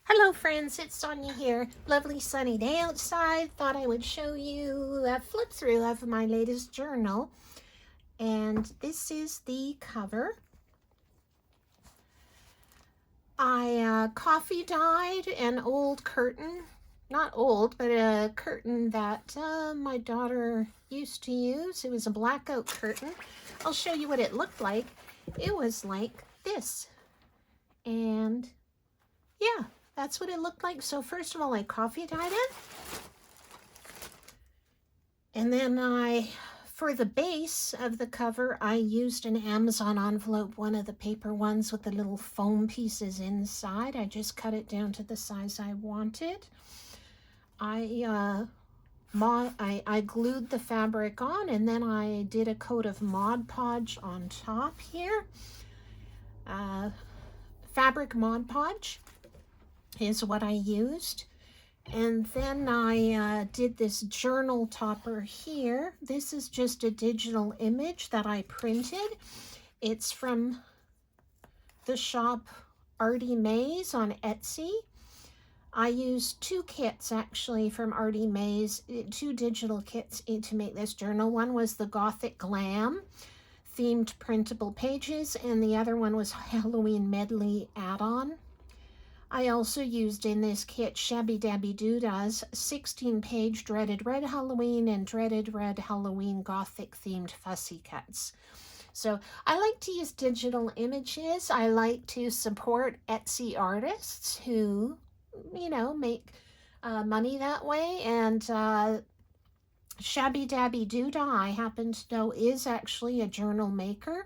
Hello friends, it's Sonia here. Lovely sunny day outside. Thought I would show you a flip through of my latest journal. And this is the cover. I coffee dyed an old curtain. Not old, but a curtain that my daughter used to use. It was a blackout curtain. I'll show you what it looked like. It was like this. And yeah, that's what it looked like. So first of all, I coffee dyed it. And then for the base of the cover, I used an Amazon envelope, one of the paper ones with the little foam pieces inside. I just cut it down to the size I wanted. I glued the fabric on, and then I did a coat of Mod Podge on top here. Fabric Mod Podge is what I used. And then I did this journal topper here. This is just a digital image that I printed. It's from the shop Artie Mays on Etsy. I used two kits actually from Artie Mays, two digital kits to make this journal. One was the Gothic Glam themed printable pages, and the other one was Halloween Medley add-on. I also used in this kit Shabby Dabby Doodah's 16-page Dreaded Red Halloween and Dreaded Red Halloween Gothic themed fussy cuts. So I like to use digital images. I like to support Etsy artists who, make money that way. And Shabby Dabby Doodah, I happen to know, is actually a journal maker.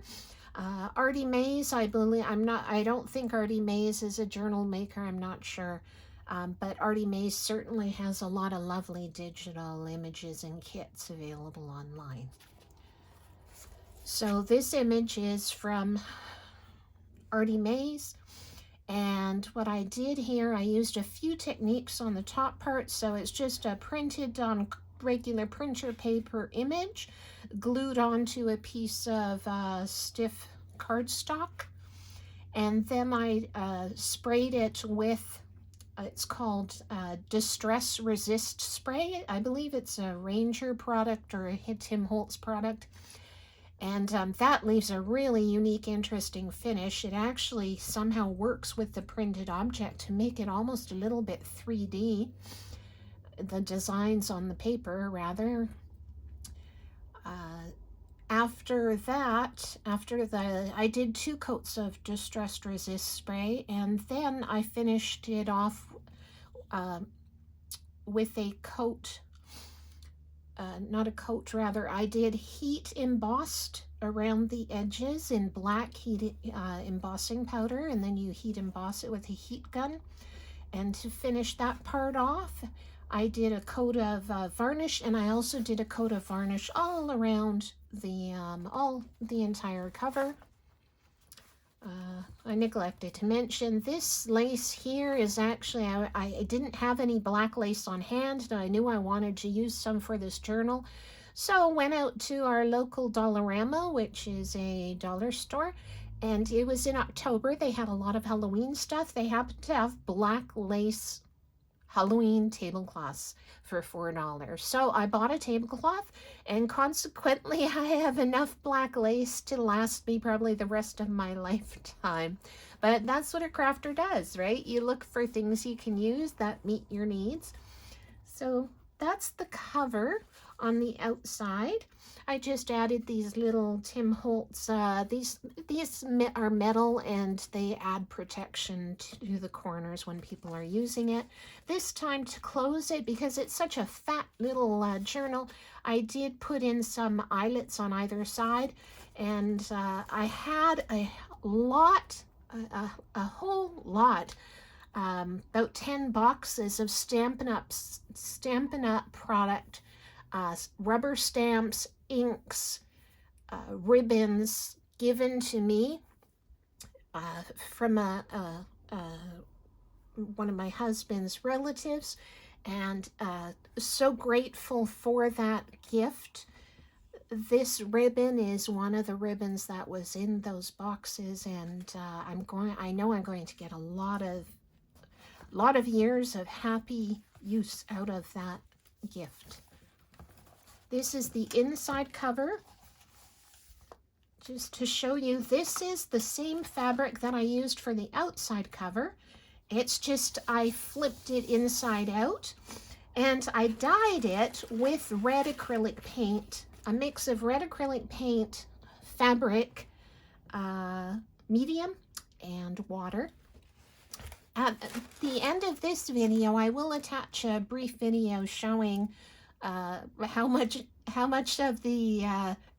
Artie Mays, I don't think Artie Mays is a journal maker, I'm not sure. But Artie Mays certainly has a lot of lovely digital images and kits available online. So this image is from Artie Mays. And what I did here, I used a few techniques on the top part. So it's just a printed on regular printer paper image glued onto a piece of stiff cardstock, and then I sprayed it with it's called Distress Resist spray. I believe it's a Ranger product or a Tim Holtz product, and that leaves a really unique, interesting finish. It actually somehow works with the printed object to make it almost a little bit 3D. The designs on the paper, rather. After that, I did 2 coats of Distressed Resist spray, and then I finished it off with a coat, not a coat, rather, I did heat embossed around the edges in black heat embossing powder, and then you heat emboss it with a heat gun. And to finish that part off, I did a coat of varnish, and I also did a coat of varnish all around the entire cover. I neglected to mention this lace here is actually, I didn't have any black lace on hand, and I knew I wanted to use some for this journal. So went out to our local Dollarama, which is a dollar store, and it was in October. They had a lot of Halloween stuff. They happened to have black lace Halloween tablecloths for $4. So I bought a tablecloth, and consequently I have enough black lace to last me probably the rest of my lifetime. But that's what a crafter does, right? You look for things you can use that meet your needs. So that's the cover on the outside. I just added these little Tim Holtz, these are metal, and they add protection to the corners when people are using it. This time, to close it, because it's such a fat little journal, I did put in some eyelets on either side, and I had a whole lot, about 10 boxes of Stampin' Up product, rubber stamps, inks, ribbons given to me from one of my husband's relatives, and so grateful for that gift. This ribbon is one of the ribbons that was in those boxes, and I know I'm going to get a lot of lot of years of happy use out of that gift. This is the inside cover. Just to show you, this is the same fabric that I used for the outside cover. It's just I flipped it inside out, and I dyed it with red acrylic paint, a mix of red acrylic paint, fabric, medium, and water. At the end of this video, I will attach a brief video showing how much of the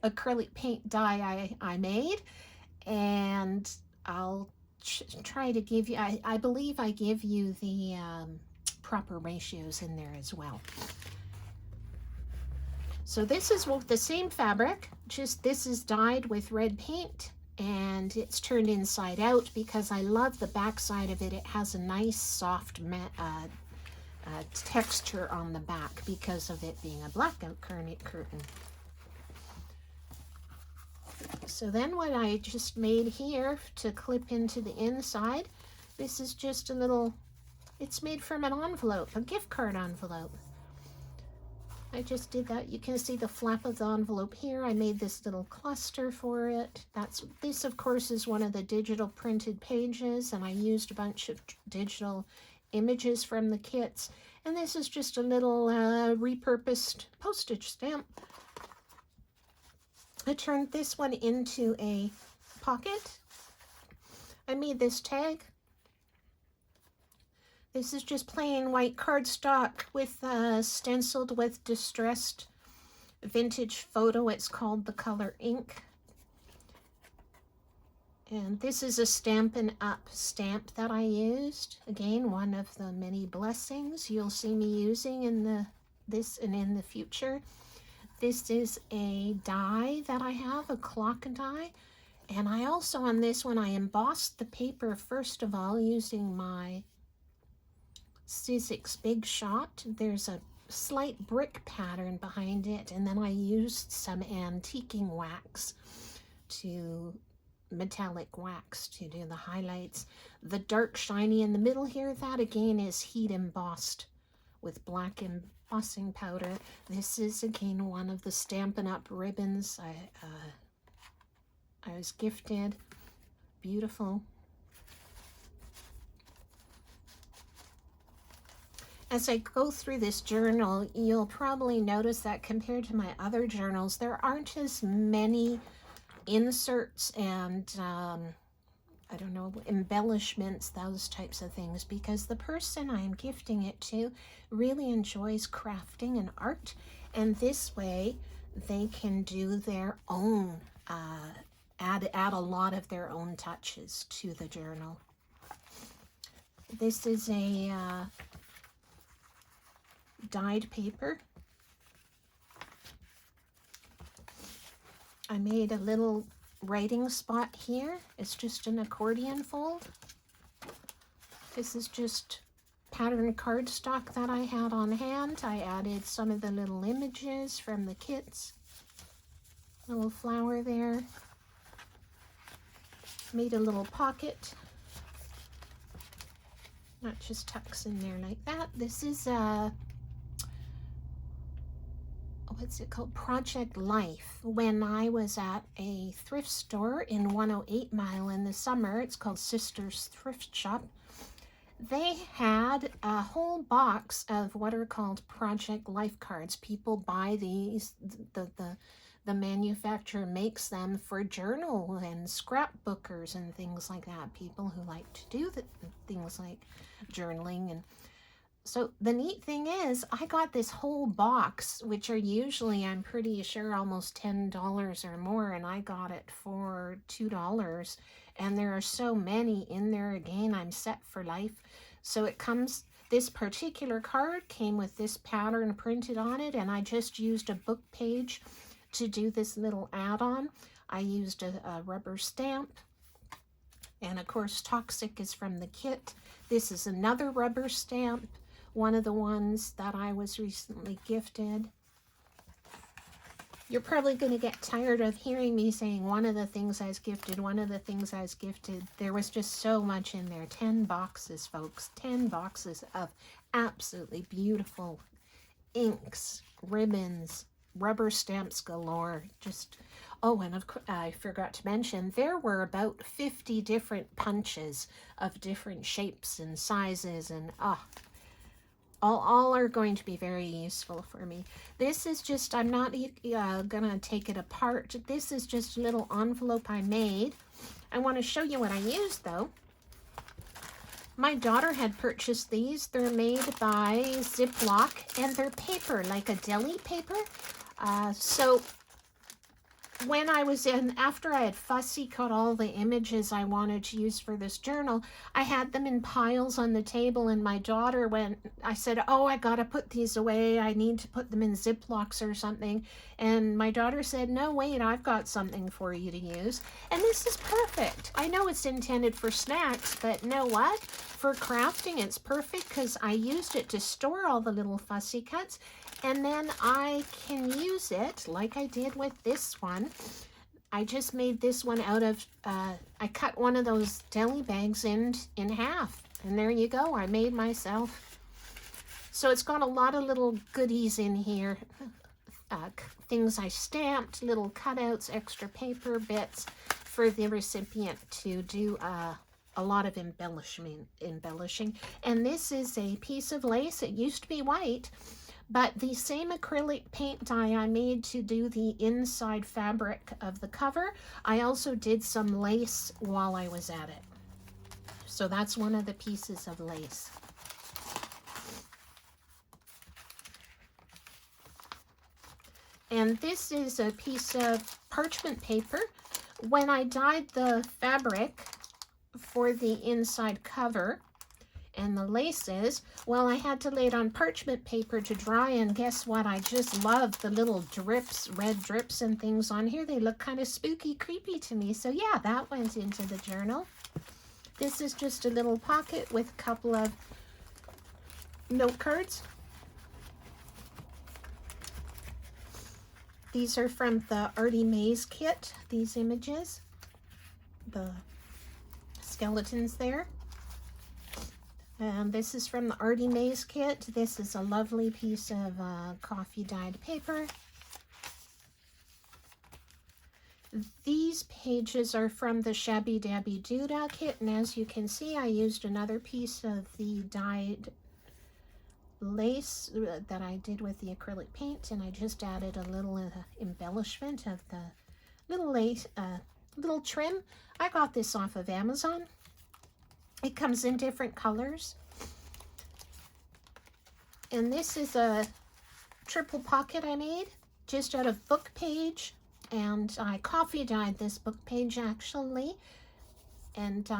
acrylic paint dye I made, and I'll try to give you, I believe I give you the proper ratios in there as well. So this is the same fabric, just this is dyed with red paint, and it's turned inside out because I love the back side of it. It has a nice soft texture on the back because of it being a blackout curtain. So then what I just made here to clip into the inside, this is just a little, it's made from an envelope, a gift card envelope. I just did that. You can see the flap of the envelope here. I made this little cluster for it. This of course is one of the digital printed pages, and I used a bunch of digital images from the kits. And this is just a little repurposed postage stamp. I turned this one into a pocket. I made this tag. This is just plain white cardstock with stenciled with distressed vintage photo. It's called the color ink. And this is a Stampin' Up stamp that I used. Again, one of the many blessings you'll see me using in this and in the future. This is a die that I have, a clock die. And I also, on this one, I embossed the paper first of all using my Sizzix Big Shot. There's a slight brick pattern behind it, and then I used some antiquing wax, metallic wax, to do the highlights. The dark shiny in the middle here, that again is heat embossed with black embossing powder. This is again one of the Stampin' Up ribbons I was gifted. Beautiful. As I go through this journal, you'll probably notice that compared to my other journals, there aren't as many inserts and, I don't know, embellishments, those types of things, because the person I'm gifting it to really enjoys crafting and art, and this way they can do their own, add a lot of their own touches to the journal. This is a dyed paper. I made a little writing spot here. It's just an accordion fold. This is just pattern cardstock that I had on hand. I added some of the little images from the kits. Little flower there. Made a little pocket. That just tucks in there like that. This is what's it called? Project Life. When I was at a thrift store in 108 Mile in the summer, it's called Sisters Thrift Shop, they had a whole box of what are called Project Life cards. People buy these, the manufacturer makes them for journal and scrapbookers and things like that. People who like to do things like journaling. And so the neat thing is, I got this whole box, which are usually, I'm pretty sure, almost $10 or more, and I got it for $2. And there are so many in there. Again, I'm set for life. So it comes, this particular card came with this pattern printed on it, and I just used a book page to do this little add-on. I used a rubber stamp, and of course Toxic is from the kit. This is another rubber stamp, one of the ones that I was recently gifted. You're probably going to get tired of hearing me saying one of the things I was gifted, one of the things I was gifted. There was just so much in there. 10 boxes, folks. 10 boxes of absolutely beautiful inks, ribbons, rubber stamps galore. Just, oh, and I forgot to mention, there were about 50 different punches of different shapes and sizes, and all are going to be very useful for me. This is just, I'm not gonna take it apart. This is just a little envelope I made. I want to show you what I used though. My daughter had purchased these. They're made by Ziploc, and they're paper, like a deli paper. So when I was after I had fussy cut all the images I wanted to use for this journal, I had them in piles on the table, and my daughter I said, oh, I gotta put these away. I need to put them in Ziplocs or something. And my daughter said, no, wait, I've got something for you to use. And this is perfect. I know it's intended for snacks, but know what? For crafting, it's perfect because I used it to store all the little fussy cuts. And then I can use it like I did with this one. I just made this one out of, I cut one of those deli bags in half. And there you go, I made myself. So it's got a lot of little goodies in here. Things I stamped, little cutouts, extra paper bits for the recipient to do a lot of embellishing. And this is a piece of lace. It used to be white. But the same acrylic paint dye I made to do the inside fabric of the cover, I also did some lace while I was at it. So that's one of the pieces of lace. And this is a piece of parchment paper. When I dyed the fabric for the inside cover, and the laces, well, I had to lay it on parchment paper to dry, and guess what? I just love the little drips, red drips and things on here. They look kind of spooky, creepy to me. So yeah, that went into the journal. This is just a little pocket with a couple of note cards. These are from the Artie Maze kit, these images. The skeletons there. This is from the Artie Maze kit. This is a lovely piece of coffee dyed paper. These pages are from the Shabby Dabby Doodah kit, and as you can see, I used another piece of the dyed lace that I did with the acrylic paint, and I just added a little embellishment of the little lace, little trim. I got this off of Amazon. It comes in different colors. And this is a triple pocket I made just out of book page. And I coffee dyed this book page actually. And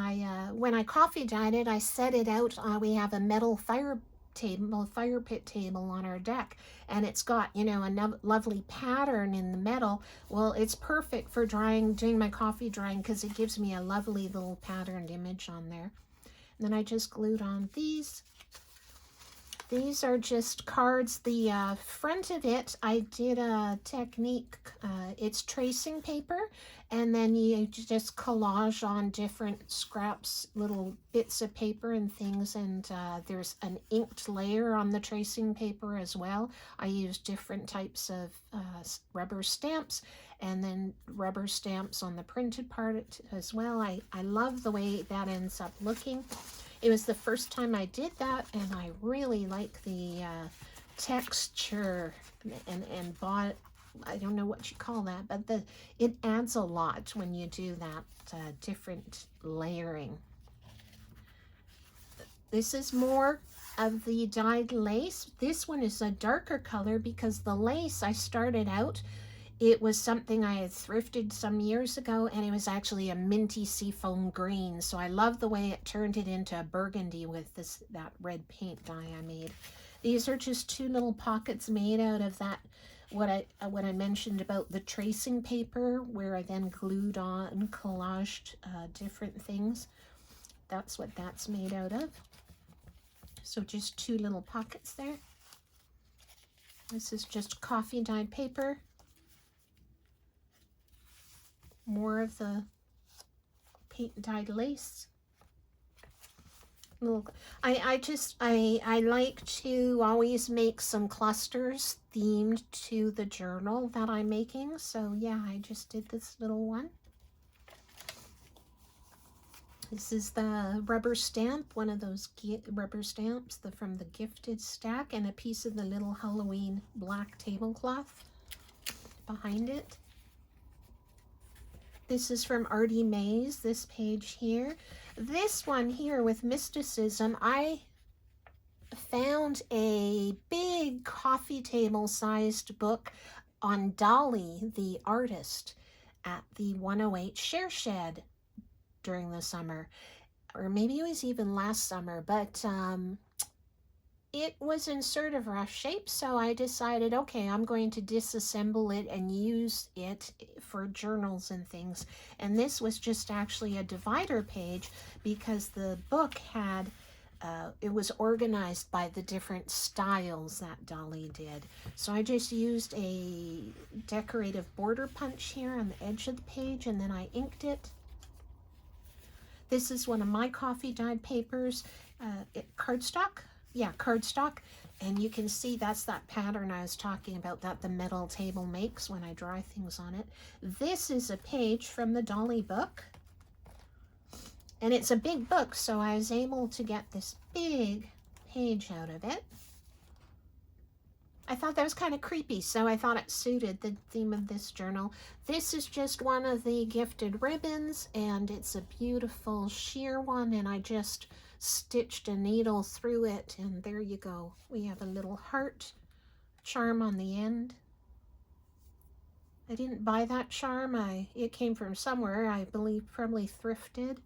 when I coffee dyed it, I set it out. We have a metal fire pit table on our deck, and it's got, you know, a lovely pattern in the metal. Well, it's perfect for doing my coffee drying because it gives me a lovely little patterned image on there. And then I just glued on these. These are just cards. The front of it, I did a technique. It's tracing paper, and then you just collage on different scraps, little bits of paper and things, and there's an inked layer on the tracing paper as well. I used different types of rubber stamps, and then rubber stamps on the printed part as well. I love the way that ends up looking. It was the first time I did that, and I really like the texture and bought, I don't know what you call that, but it adds a lot when you do that different layering. This is more of the dyed lace. This one is a darker color because the lace I started out, it was something I had thrifted some years ago, and it was actually a minty seafoam green. So I love the way it turned it into a burgundy with that red paint dye I made. These are just two little pockets made out of that, what I mentioned about the tracing paper, where I then glued on, collaged different things. That's what that's made out of. So just two little pockets there. This is just coffee dyed paper. more of the paint dyed lace. Look, I like to always make some clusters themed to the journal that I'm making. So yeah, I just did this little one. This is the rubber stamp, one of those rubber stamps from the gifted stack, and a piece of the little Halloween black tablecloth behind it. This is from Artie Mays, this page here. This one here with mysticism, I found a big coffee table sized book on Dolly, the artist, at the 108 Share Shed during the summer, or maybe it was even last summer, but it was in sort of rough shape, so I decided, okay, I'm going to disassemble it and use it for journals and things. And this was just actually a divider page because the book had, it was organized by the different styles that Dolly did. So I just used a decorative border punch here on the edge of the page, and then I inked it. This is one of my coffee dyed papers, cardstock. Yeah, cardstock, and you can see that's that pattern I was talking about that the metal table makes when I dry things on it. This is a page from the Dolly book, and it's a big book, so I was able to get this big page out of it. I thought that was kind of creepy, so I thought it suited the theme of this journal. This is just one of the gifted ribbons, and it's a beautiful sheer one, and I just stitched a needle through it, and there you go. We have a little heart charm on the end. I didn't buy that charm. It came from somewhere, I believe probably thrifted.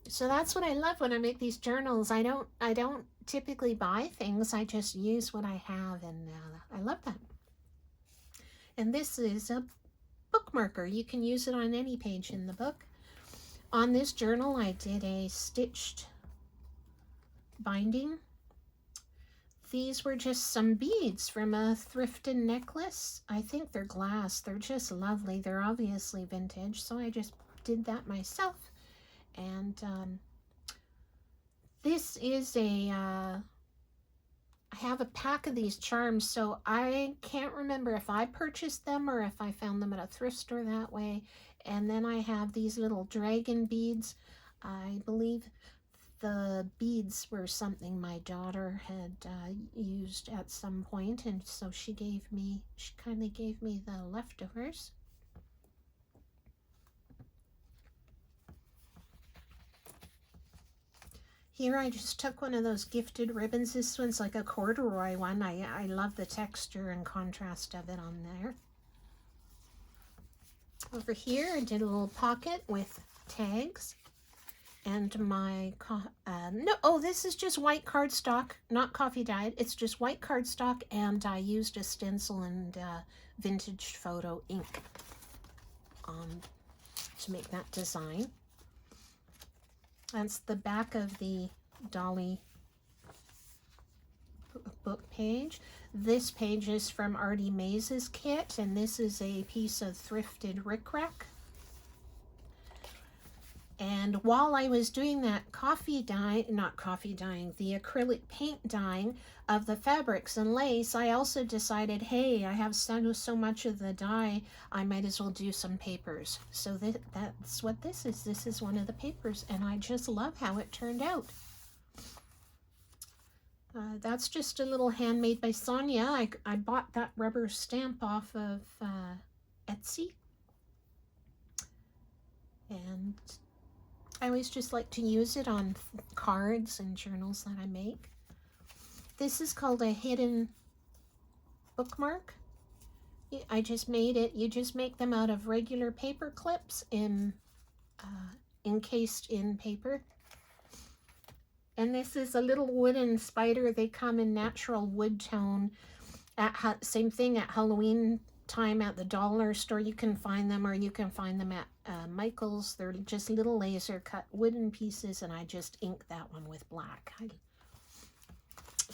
So that's what I love when I make these journals. I don't typically buy things. I just use what I have, and I love that. And this is a bookmarker. You can use it on any page in the book. On this journal, I did a stitched binding. These were just some beads from a thrifted necklace. I think they're glass. They're just lovely. They're obviously vintage, so I just did that myself. And this is I have a pack of these charms, so I can't remember if I purchased them or if I found them at a thrift store that way. And then I have these little dragon beads. I believe the beads were something my daughter had used at some point, and so she kindly gave me the leftovers. Here I just took one of those gifted ribbons. This one's like a corduroy one. I love the texture and contrast of it on there. Over here I did a little pocket with tags and my, this is just white cardstock, not coffee dyed. It's just white cardstock, and I used a stencil and vintage photo ink to make that design. That's the back of the Dolly book page. This page is from Artie Mays' kit, and this is a piece of thrifted rickrack. And while I was doing that the acrylic paint dyeing of the fabrics and lace, I also decided, hey, I have so much of the dye, I might as well do some papers. So that's what this is. This is one of the papers, and I just love how it turned out. That's just a little handmade by Sonia. I bought that rubber stamp off of Etsy. And I always just like to use it on cards and journals that I make. This is called a hidden bookmark. I just made it. You just make them out of regular paper clips encased in paper. And this is a little wooden spider. They come in natural wood tone. Same thing at Halloween time at the dollar store. You can find them, or you can find them at Michael's. They're just little laser cut wooden pieces, and I just inked that one with black.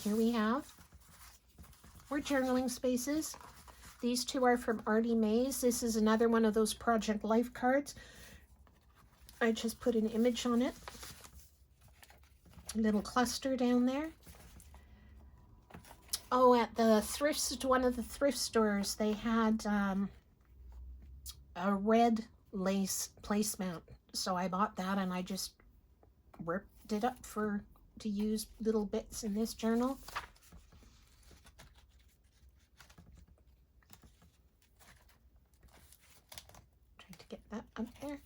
Here we have more journaling spaces. These two are from Artie Mays. This is another one of those Project Life cards. I just put an image on it. A little cluster down there. Oh, at the one of the thrift stores, they had a red lace placemat. So I bought that and I just ripped it up to use little bits in this journal. Trying to get that up there.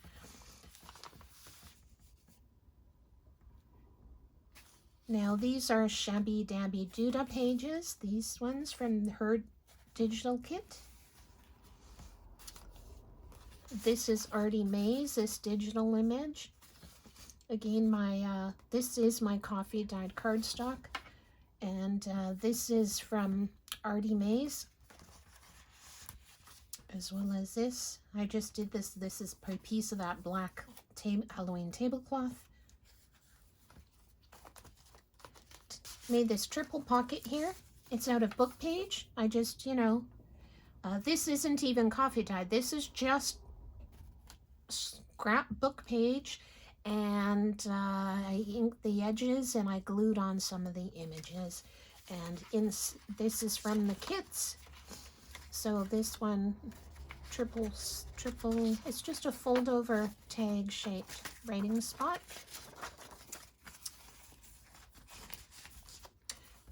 Now these are Shabby Dabby Doodah pages. These ones from her digital kit. This is Artie Mays, this digital image. Again, this is my coffee dyed cardstock, and this is from Artie Mays, as well as this. I just did this. This is a piece of that black Halloween tablecloth. Made this triple pocket here. It's out of book page. I just, this isn't even coffee dyed. This is just scrap book page, and I inked the edges and I glued on some of the images. And this is from the kits. So this one, triple, it's just a fold over tag shaped writing spot.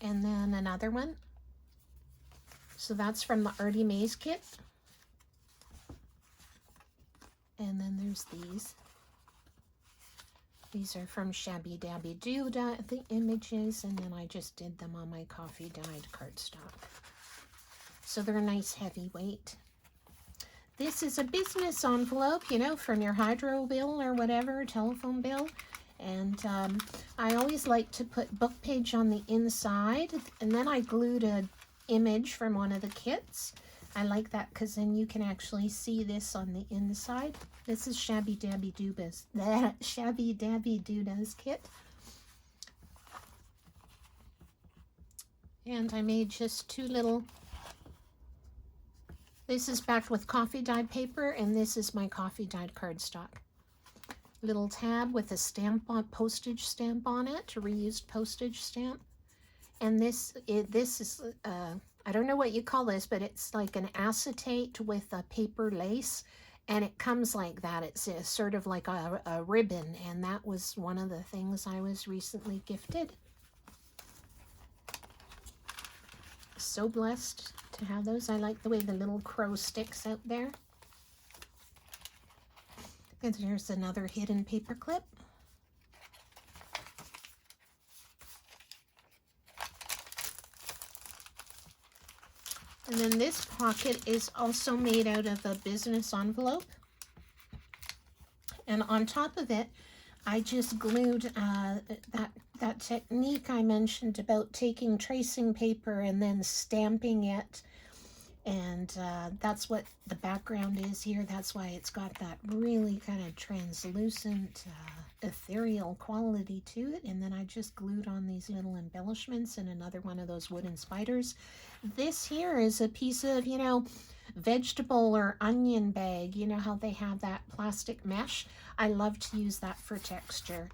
And then another one. So that's from the Artie Mays kit. And then there's these. These are from Shabby Dabby Doodah, the images, and then I just did them on my coffee dyed cardstock. So they're a nice heavy weight. This is a business envelope, from your hydro bill or whatever, telephone bill. And I always like to put book page on the inside, and then I glued an image from one of the kits. I like that because then you can actually see this on the inside. This is Shabby Dabby Doodah's kit. And I made just two little, this is backed with coffee dyed paper, and this is my coffee dyed cardstock. Little tab with a postage stamp on it, a reused postage stamp. And this is I don't know what you call this, but it's like an acetate with a paper lace, and it comes like that. It's sort of like a ribbon, and that was one of the things I was recently gifted. So blessed to have those. I like the way the little crow sticks out there. And there's another hidden paper clip. And then this pocket is also made out of a business envelope. And on top of it, I just glued that technique I mentioned about taking tracing paper and then stamping it. And that's what the background is here. That's why it's got that really kind of translucent, ethereal quality to it. And then I just glued on these little embellishments and another one of those wooden spiders. This here is a piece of, vegetable or onion bag. You know how they have that plastic mesh? I love to use that for texture.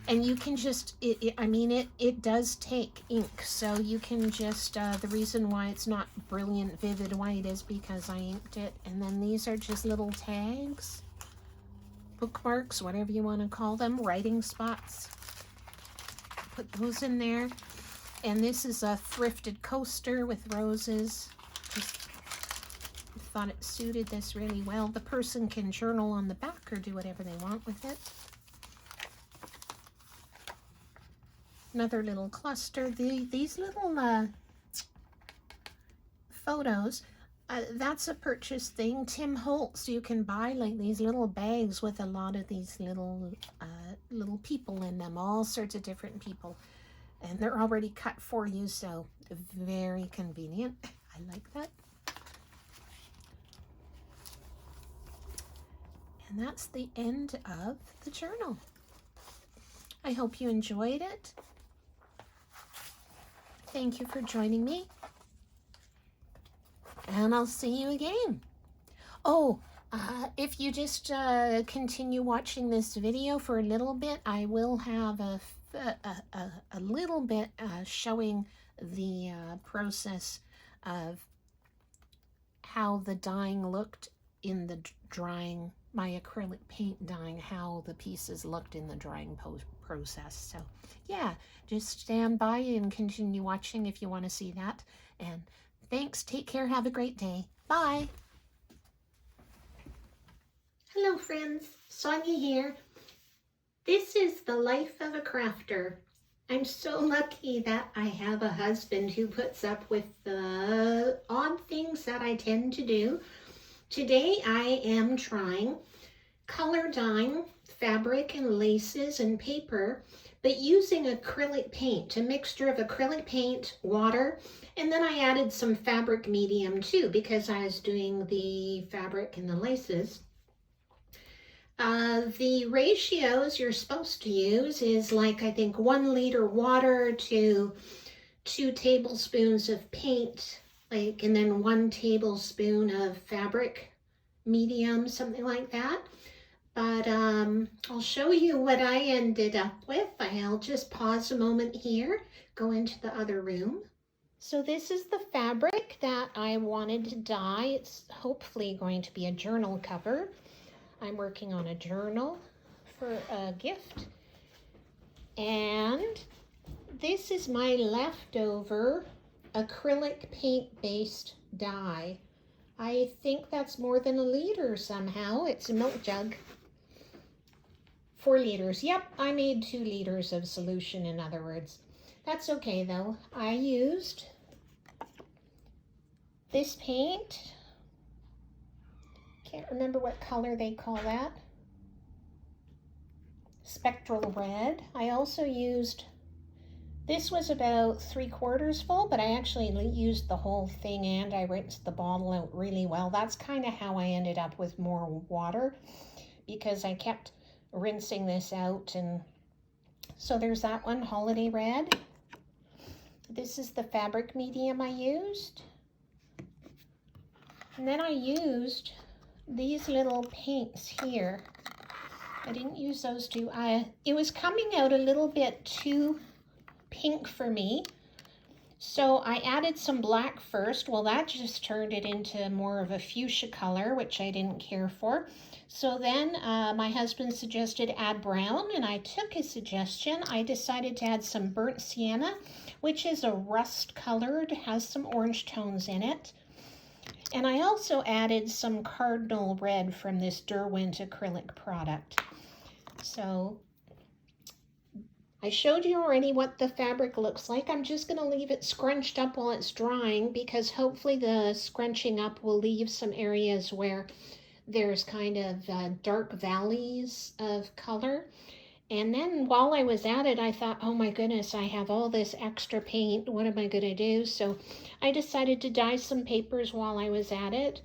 And you can just, it does take ink, so you can just, the reason why it's not brilliant vivid white is because I inked it. And then these are just little tags, bookmarks, whatever you want to call them, writing spots. Put those in there. And this is a thrifted coaster with roses. Just thought it suited this really well. The person can journal on the back or do whatever they want with it. Another little cluster. These little photos, that's a purchase thing. Tim Holtz, you can buy like these little bags with a lot of these little people in them, all sorts of different people. And they're already cut for you, so very convenient. I like that. And that's the end of the journal. I hope you enjoyed it. Thank you for joining me. and I'll see you again. Oh, if you just continue watching this video for a little bit, I will have a little bit showing the process of how the dyeing looked in the drying, my acrylic paint dyeing, how the pieces looked in the drying process. So yeah, just stand by and continue watching if you want to see that. And thanks, take care, have a great day. Bye. Hello friends, Sonia here. This is the life of a crafter. I'm so lucky that I have a husband who puts up with the odd things that I tend to do. Today I am trying color dyeing fabric and laces and paper, but using acrylic paint, a mixture of acrylic paint, water, and then I added some fabric medium too because I was doing the fabric and the laces. The ratios you're supposed to use is like, I think 1 liter water to 2 tablespoons of paint, like, and then 1 tablespoon of fabric medium, something like that. But I'll show you what I ended up with. I'll just pause a moment here, go into the other room. So this is the fabric that I wanted to dye. It's hopefully going to be a journal cover. I'm working on a journal for a gift. And this is my leftover acrylic paint-based dye. I think that's more than 1 liter somehow. It's a milk jug. 4 liters. Yep, I made 2 liters of solution, in other words. That's okay though. I used this paint. Can't remember what color they call that. Spectral red. I also used, this was about 3/4 full, but I actually used the whole thing and I rinsed the bottle out really well. That's kind of how I ended up with more water because I kept rinsing this out. And so there's that one, holiday red. This is the fabric medium I used. And then I used these little paints here. I didn't use those two. It was coming out a little bit too pink for me. So I added some black first. Well, that just turned it into more of a fuchsia color, which I didn't care for. So then my husband suggested add brown, and I took his suggestion. I decided to add some burnt sienna, which is a rust colored, has some orange tones in it. And I also added some cardinal red from this Derwent acrylic product. So I showed you already what the fabric looks like. I'm just going to leave it scrunched up while it's drying because hopefully the scrunching up will leave some areas where there's kind of dark valleys of color. And then while I was at it, I thought, oh my goodness, I have all this extra paint. What am I going to do? So I decided to dye some papers while I was at it.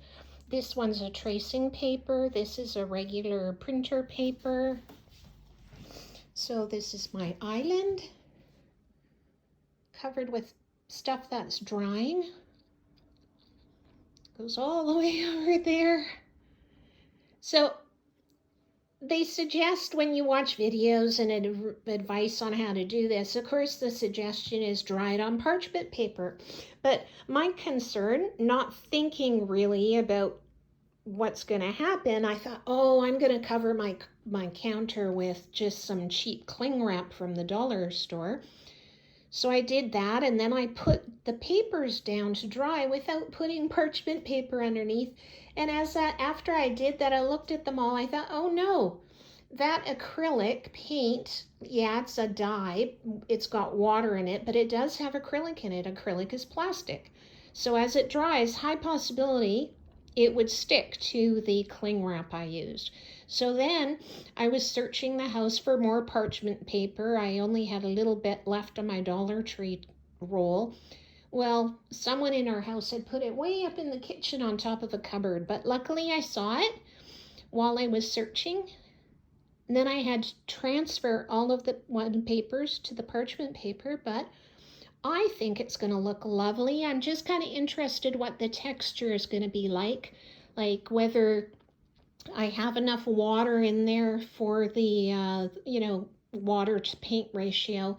This one's a tracing paper. This is a regular printer paper. So this is my island, covered with stuff that's drying. Goes all the way over there. So they suggest when you watch videos and advice on how to do this, of course the suggestion is dry it on parchment paper. But my concern, not thinking really about what's going to happen, I thought, oh, I'm going to cover my counter with just some cheap cling wrap from the dollar store. So I did that, and then I put the papers down to dry without putting parchment paper underneath. And after I did that, I looked at them all. I thought, oh no, that acrylic paint, yeah, it's a dye. It's got water in it, but it does have acrylic in it. Acrylic is plastic. So as it dries, high possibility it would stick to the cling wrap I used. So then I was searching the house for more parchment paper. I only had a little bit left on my Dollar Tree roll. Well, someone in our house had put it way up in the kitchen on top of a cupboard, but luckily I saw it while I was searching. And then I had to transfer all of the one papers to the parchment paper, but I think it's going to look lovely. I'm just kind of interested what the texture is going to be like whether I have enough water in there for the, water to paint ratio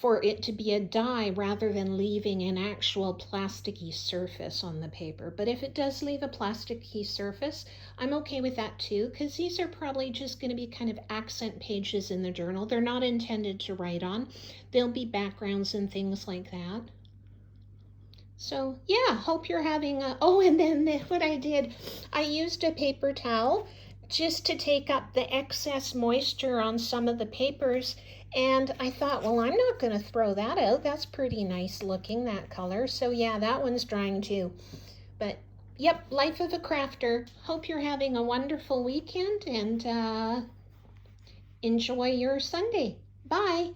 for it to be a dye rather than leaving an actual plasticky surface on the paper. But if it does leave a plasticky surface, I'm okay with that too, because these are probably just going to be kind of accent pages in the journal. They're not intended to write on. They'll be backgrounds and things like that. So yeah, hope you're having a, oh, and then what I did, I used a paper towel just to take up the excess moisture on some of the papers. And I thought, well, I'm not going to throw that out. That's pretty nice looking, that color. So yeah, that one's drying too. But yep, life of a crafter. Hope you're having a wonderful weekend and enjoy your Sunday. Bye.